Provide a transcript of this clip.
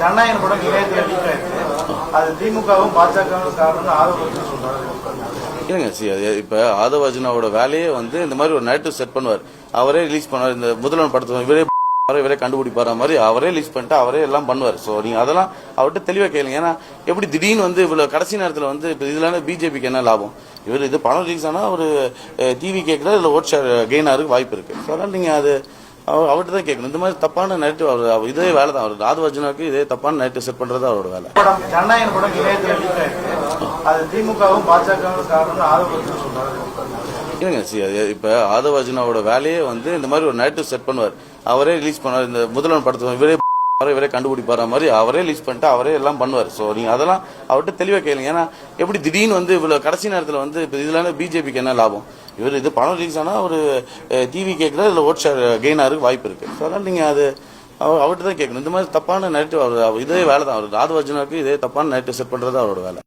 ஜனநாயகன் படம் இணையத்தில் லீக் ஆயிருக்கு. அது திமுகவும் பாஜகவும் காரணம் ஆதரவு சொல்றாரு. இல்லைங்க, இப்ப ஆதவ அர்ஜுனாவோட வேலையே வந்து இந்த மாதிரி ஒரு நேரட்டிவ் செட் பண்ணுவார். அவரே ரிலீஸ் பண்ணுவார். இந்த முதல்வன் படத்தை இவரே கண்டுபிடிப்பார மாதிரி அவரே ரிலீஸ் பண்ணிட்டு அவரே எல்லாம் பண்ணுவார். ஸோ நீங்க அதெல்லாம் அவர்கிட்ட தெளிவாக கேளுங்க. ஏன்னா எப்படி திடீர்னு வந்து இவ்வளவு கடைசி நேரத்தில் வந்து இப்போ இதுல பிஜேபிக்கு என்ன லாபம்? இவர் இது படம் ரிலீஸ் ஆனால் ஒரு டிவி கேட்குறது இதில் ஓட் ஷேர் கெயின் ஆகிறதுக்கு வாய்ப்பு இருக்கு. ஸோ அதனால நீங்க அது அவர்கிட்ட தான் கேட்கணும். இந்த மாதிரி தப்பான நேரட்டிவ் அவர் இதே வேலை தான். அவர் ஆதவ அர்ஜுனாவுக்கு இதே தப்பான நேரட்டிவ் செட் பண்றது அவரோட வேலை. ஜனநாயகன் படம் இணையத்தில் லீக் ஆயிருக்கு. அது திமுகவும் பாஜகவும் காரணம் ஆதரவு சொல்றாரு. இல்லைங்க, இப்ப ஆதவ அர்ஜுனாவோட வேலையே வந்து இந்த மாதிரி ஒரு நேரட்டிவ் செட் பண்ணுவார். அவரே ரிலீஸ் பண்ணுவார். இந்த முதல்வன் படத்தை இவரே கண்டுபிடிப்பார மாதிரி அவரே ரிலீஸ் பண்ணிட்டு அவரே எல்லாம் பண்ணுவார். ஸோ நீங்க அதெல்லாம் அவர்கிட்ட தெளிவாக கேளுங்க. ஏன்னா எப்படி திடீர்னு வந்து இவ்வளவு கடைசி நேரத்தில் வந்து இப்போ இதுல பிஜேபிக்கு என்ன லாபம்? இவர் இது படம் ரிலீஸ் ஆனால் ஒரு டிவி கேட்குறது இதில் ஓட் ஷேர் கெயின் ஆகிறதுக்கு வாய்ப்பு இருக்கு. ஸோ அதனால நீங்க அது அவர்கிட்ட தான் கேட்கணும். இந்த மாதிரி தப்பான நேரட்டிவ் இதே வேலை தான். அவர் ஆதவ அர்ஜுனாவுக்கு இதே தப்பான நேரட்டிவ் செட் பண்றது அவரோட வேலை.